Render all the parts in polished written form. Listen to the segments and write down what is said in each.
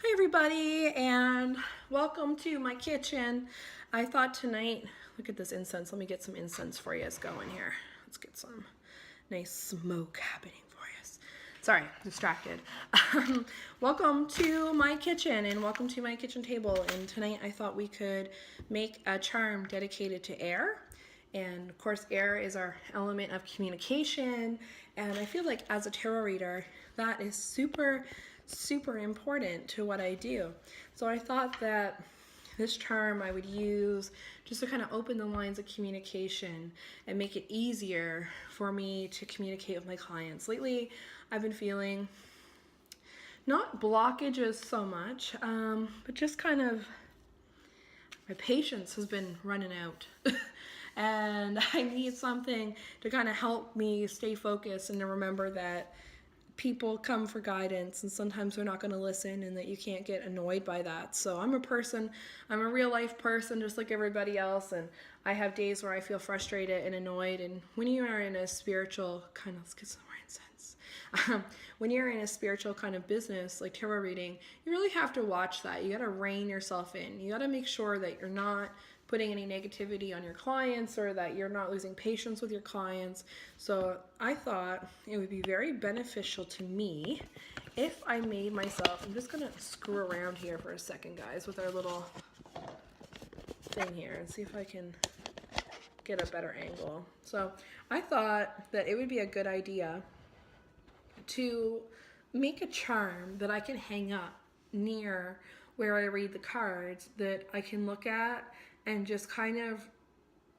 Hi everybody, and welcome to my kitchen. I thought tonight, look at this incense. Let me get some incense for you going here. Let's get some nice smoke happening for us. Sorry, distracted. Welcome to my kitchen and welcome to my kitchen table. And tonight I thought we could make a charm dedicated to air. And of course, air is our element of communication. And I feel like as a tarot reader, that is super important to what I do. So I thought that this charm I would use just to kind of open the lines of communication and make it easier for me to communicate with my clients. Lately, I've been feeling not blockages so much, but just kind of my patience has been running out. And I need something to kind of help me stay focused and to remember that people come for guidance and sometimes they're not going to listen and that you can't get annoyed by that. So I'm a real life person just like everybody else, and I have days where I feel frustrated and annoyed. And when you are in a spiritual kind of, let's get some more incense. When you're in a spiritual kind of business like tarot reading, you really have to watch that. You got to rein yourself in. You got to make sure that you're not putting any negativity on your clients or that you're not losing patience with your clients. So I thought it would be very beneficial to me if I made myself, I'm just gonna screw around here for a second, guys, with our little thing here and see if I can get a better angle. So I thought that it would be a good idea to make a charm that I can hang up near where I read the cards that I can look at and just kind of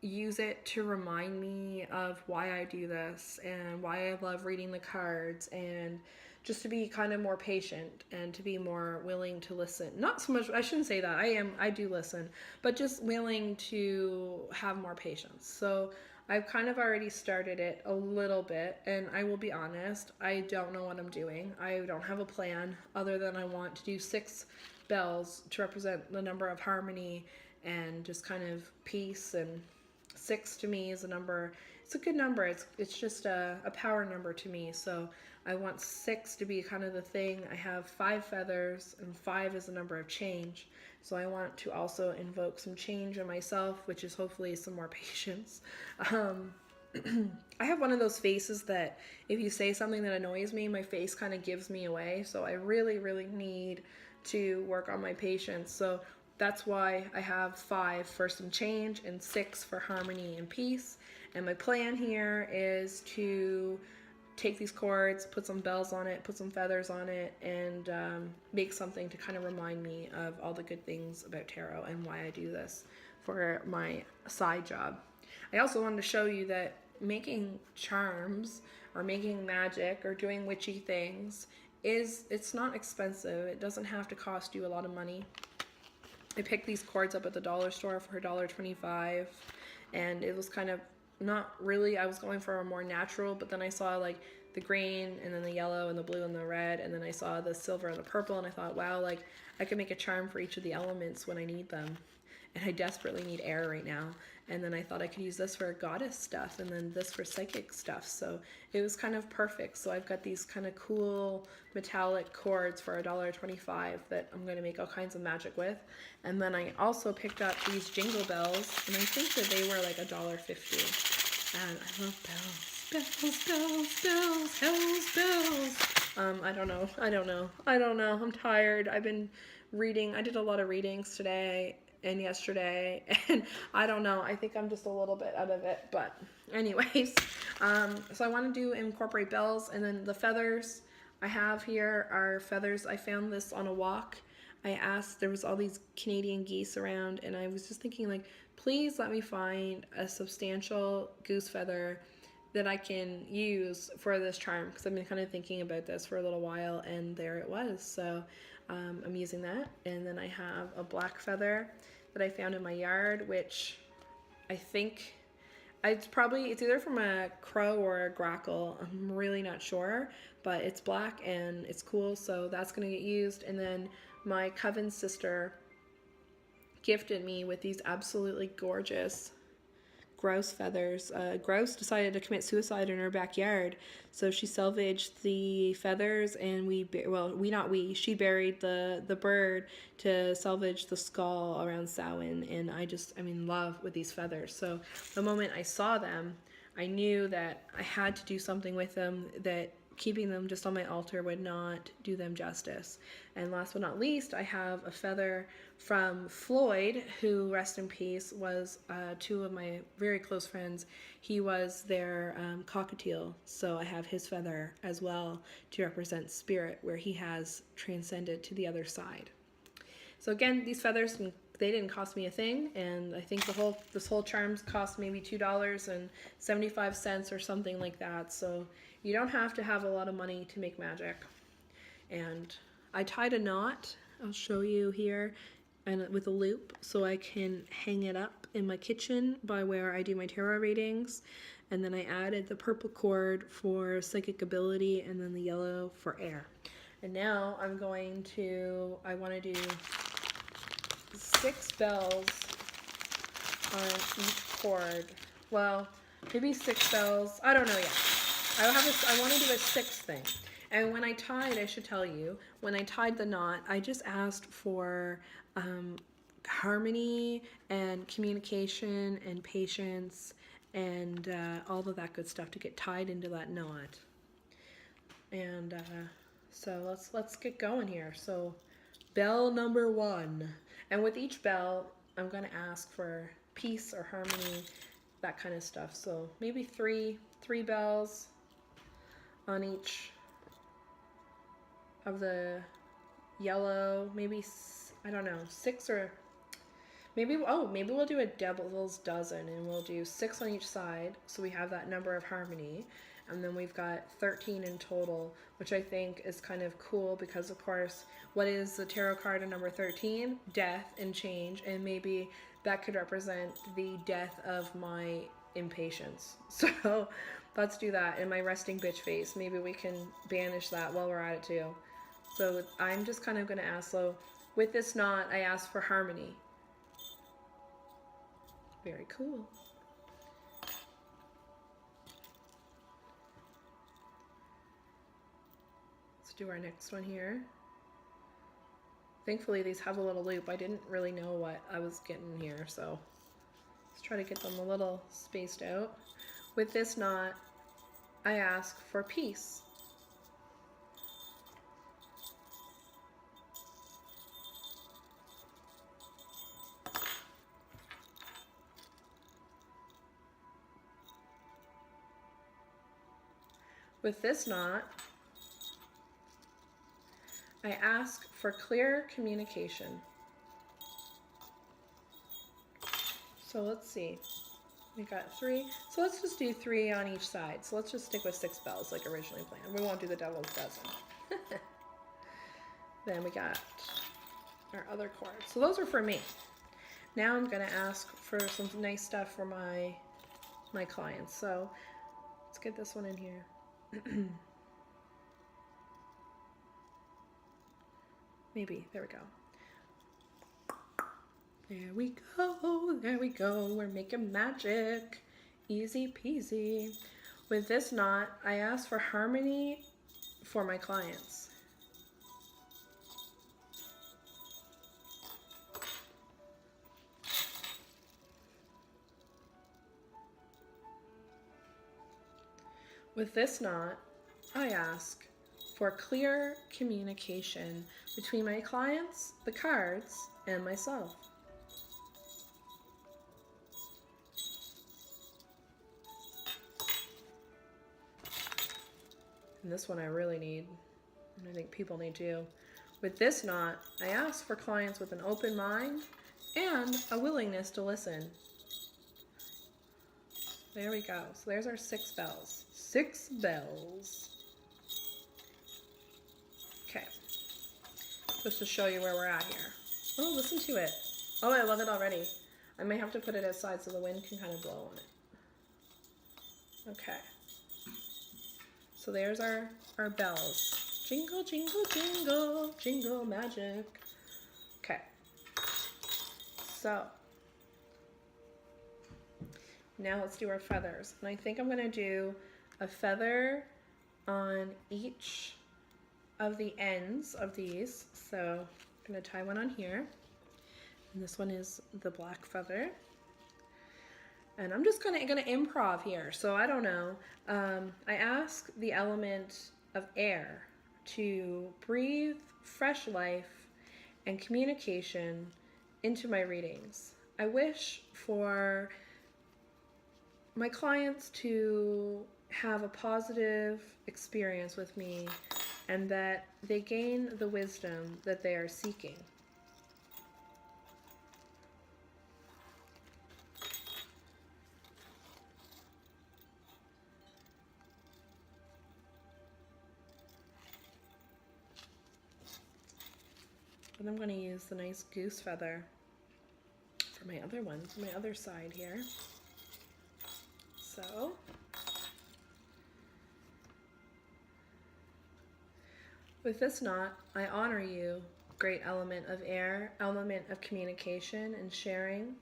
use it to remind me of why I do this and why I love reading the cards, and just to be kind of more patient and to be more willing to listen. Not so much, I shouldn't say that, I do listen, but just willing to have more patience. So I've kind of already started it a little bit, and I will be honest, I don't know what I'm doing. I don't have a plan other than I want to do 6 bells to represent the number of harmony and just kind of peace. And 6 to me is a number, it's a good number. It's just a power number to me. So I want 6 to be kind of the thing. I have 5 feathers, and 5 is the number of change. So I want to also invoke some change in myself, which is hopefully some more patience. I have one of those faces that if you say something that annoys me, my face kind of gives me away. So I really need to work on my patience. So that's why I have 5 for some change and 6 for harmony and peace. And my plan here is to take these cords, put some bells on it, put some feathers on it, and make something to kind of remind me of all the good things about tarot and why I do this for my side job. I also wanted to show you that making charms or making magic or doing witchy things it's not expensive. It doesn't have to cost you a lot of money. I picked these cords up at the dollar store for $1.25, and it was kind of not really, I was going for a more natural, but then I saw like the green and then the yellow and the blue and the red, and then I saw the silver and the purple, and I thought, wow, like I could make a charm for each of the elements when I need them. And I desperately need air right now. And then I thought I could use this for goddess stuff and then this for psychic stuff. So it was kind of perfect. So I've got these kind of cool metallic cords for $1.25 that I'm going to make all kinds of magic with. And then I also picked up these jingle bells, and I think that they were like $1.50. And I love bells. Bells, hells, bells. I don't know. I'm tired. I've been reading. I did a lot of readings today and yesterday, and I don't know, I think I'm just a little bit out of it, but anyways, so I want to incorporate bells. And then the feathers I have here are feathers. I found this on a walk. I asked, there was all these Canadian geese around, and I was just thinking, like, please let me find a substantial goose feather that I can use for this charm, because I've been kind of thinking about this for a little while, and there it was. So I'm using that. And then I have a black feather that I found in my yard, which I think it's either from a crow or a grackle. I'm really not sure, but it's black and it's cool, so that's gonna get used. And then my coven sister gifted me with these absolutely gorgeous grouse feathers. Grouse decided to commit suicide in her backyard, so she salvaged the feathers, and she buried the bird to salvage the skull around Samhain. And I'm in love with these feathers. So the moment I saw them, I knew that I had to do something with them, that keeping them just on my altar would not do them justice. And last but not least, I have a feather from Floyd, who, rest in peace, was two of my very close friends. He was their cockatiel, so I have his feather as well to represent spirit, where he has transcended to the other side. So again, these feathers, they didn't cost me a thing, and I think this whole charms cost maybe $2.75 or something like that. So you don't have to have a lot of money to make magic. And I tied a knot, I'll show you here, and with a loop, so I can hang it up in my kitchen by where I do my tarot readings. And then I added the purple cord for psychic ability, and then the yellow for air. And now I want to do 6 bells on each cord. Well, maybe 6 bells. I don't know yet. I want to do a 6th thing. And when I tied, I should tell you, when I tied the knot, I just asked for harmony and communication and patience and all of that good stuff to get tied into that knot. And so let's get going here. So bell number 1. And with each bell, I'm going to ask for peace or harmony, that kind of stuff. So maybe three bells on each of the yellow, maybe, I don't know, 6 or maybe we'll do a devil's dozen, and we'll do 6 on each side, so we have that number of harmony. And then we've got 13 in total, which I think is kind of cool because, of course, what is the tarot card in number 13? Death and change, and maybe that could represent the death of my impatience. So let's do that. And my resting bitch face, maybe we can banish that while we're at it too. So I'm just kind of going to ask, so with this knot, I ask for harmony. Very cool. Let's do our next one here. Thankfully, these have a little loop. I didn't really know what I was getting here, so let's try to get them a little spaced out. With this knot, I ask for peace. With this knot, I ask for clear communication. So let's see. We got 3. So let's just do 3 on each side. So let's just stick with 6 bells like originally planned. We won't do the devil's dozen. Then we got our other cords. So those are for me. Now I'm going to ask for some nice stuff for my clients. So let's get this one in here. Maybe. There we go. There we go. There we go. We're making magic. Easy peasy. With this knot, I ask for harmony for my clients. With this knot, I ask for clear communication between my clients, the cards, and myself. And this one I really need, and I think people need too. With this knot, I ask for clients with an open mind and a willingness to listen. There we go. So there's our 6 bells. 6 bells. Okay. Just to show you where we're at here. Oh, listen to it. Oh, I love it already. I may have to put it aside so the wind can kind of blow on it. Okay. So there's our bells. Jingle, jingle, jingle, jingle magic. Okay. So Now let's do our feathers. And I think I'm going to do a feather on each of the ends of these. So I'm going to tie one on here. And this one is the black feather. And I'm just gonna improv here. So I don't know. I ask the element of air to breathe fresh life and communication into my readings. I wish for my clients to have a positive experience with me and that they gain the wisdom that they are seeking. And I'm going to use the nice goose feather for my other one, my other side here. So, with this knot, I honor you, great element of air, element of communication and sharing.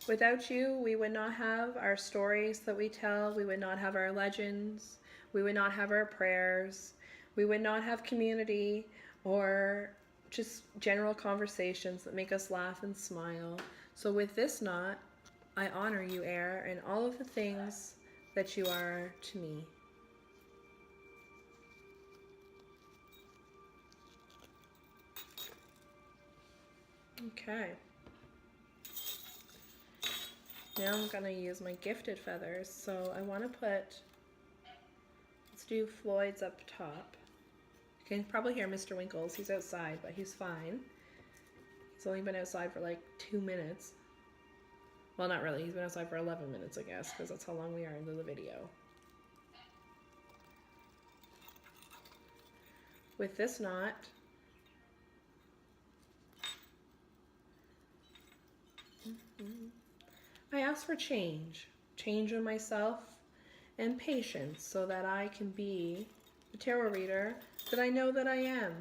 Without you, we would not have our stories that we tell, we would not have our legends, we would not have our prayers, we would not have community or just general conversations that make us laugh and smile. So with this knot, I honor you, air, and all of the things that you are to me. Okay. Now I'm going to use my gifted feathers. So I want to let's do Floyd's up top. You can probably hear Mr. Winkles. He's outside, but he's fine. He's only been outside for like 2 minutes. Well, not really. He's been outside for 11 minutes, I guess, because that's how long we are into the video. With this knot, I ask for change in myself and patience so that I can be the tarot reader that I know that I am.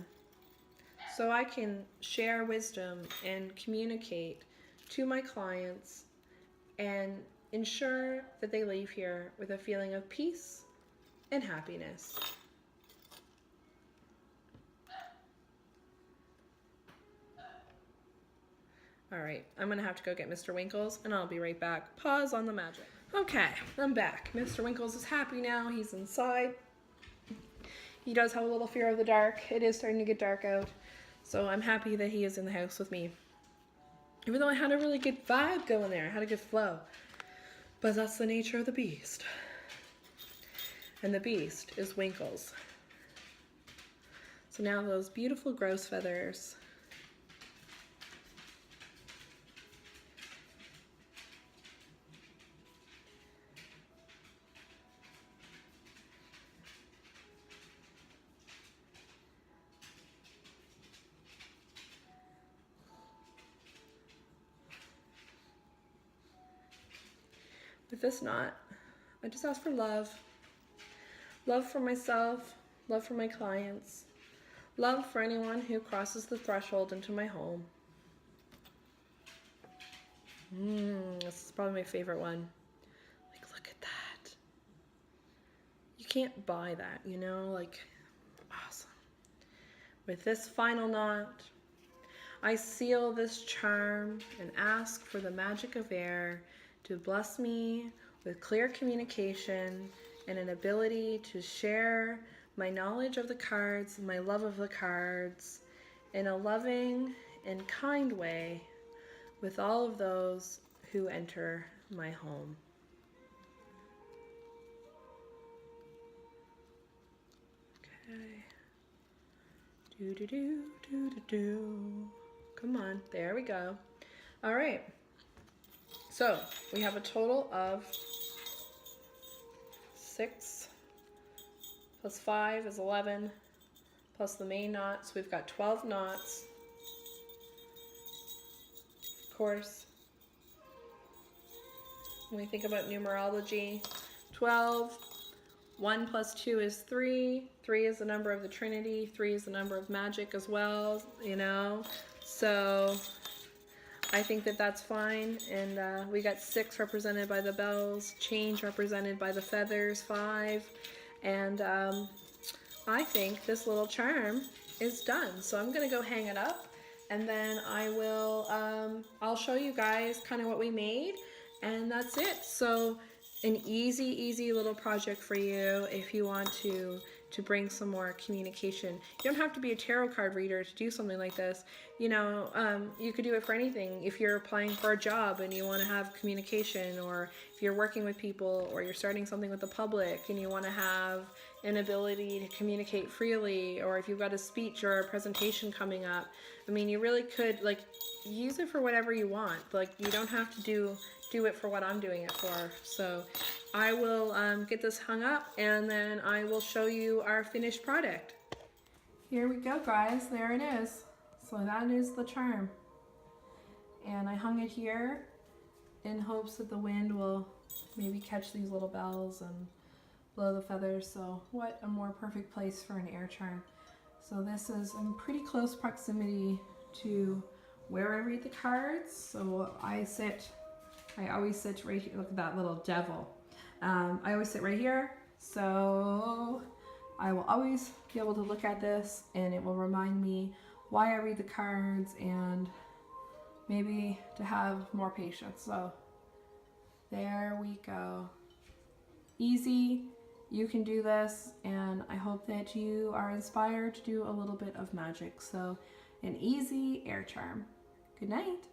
So I can share wisdom and communicate to my clients and ensure that they leave here with a feeling of peace and happiness. All right, I'm gonna have to go get Mr. Winkles and I'll be right back. Pause on the magic. Okay, I'm back. Mr. Winkles is happy now. He's inside. He does have a little fear of the dark. It is starting to get dark out. So I'm happy that he is in the house with me. Even though I had a really good vibe going there. I had a good flow. But that's the nature of the beast. And the beast is Winkles. So now those beautiful grouse feathers. With this knot, I just ask for love. Love for myself, love for my clients, love for anyone who crosses the threshold into my home. This is probably my favorite one. Like, look at that. You can't buy that, you know? Like, awesome. With this final knot, I seal this charm and ask for the magic of air to bless me with clear communication and an ability to share my knowledge of the cards, my love of the cards, in a loving and kind way with all of those who enter my home. Okay. Do-do-do. Come on, there we go. All right. So we have a total of 6 plus 5 is 11 plus the main knot. So we've got 12 knots. Of course, when we think about numerology, 12, 1 plus 2 is 3. 3 is the number of the Trinity. 3 is the number of magic as well, you know. So I think that that's fine. And we got 6 represented by the bells, change represented by the feathers, 5. And I think this little charm is done. So I'm gonna go hang it up, and then I will, I'll show you guys kind of what we made, and that's it. So an easy little project for you if you want to bring some more communication. You don't have to be a tarot card reader to do something like this. You know, you could do it for anything. If you're applying for a job and you want to have communication, or if you're working with people, or you're starting something with the public and you want to have an ability to communicate freely, or if you've got a speech or a presentation coming up, I mean, you really could like use it for whatever you want. Like, you don't have to do it for what I'm doing it for. So I will get this hung up, and then I will show you our finished product. Here we go, guys. There it is. So that is the charm. And I hung it here in hopes that the wind will maybe catch these little bells and blow the feathers. So what a more perfect place for an air charm. So this is in pretty close proximity to where I read the cards. So I always sit right here. Look at that little devil. I always sit right here, so I will always be able to look at this, and it will remind me why I read the cards, and maybe to have more patience. So there we go. Easy. You can do this, and I hope that you are inspired to do a little bit of magic. So an easy air charm. Good night.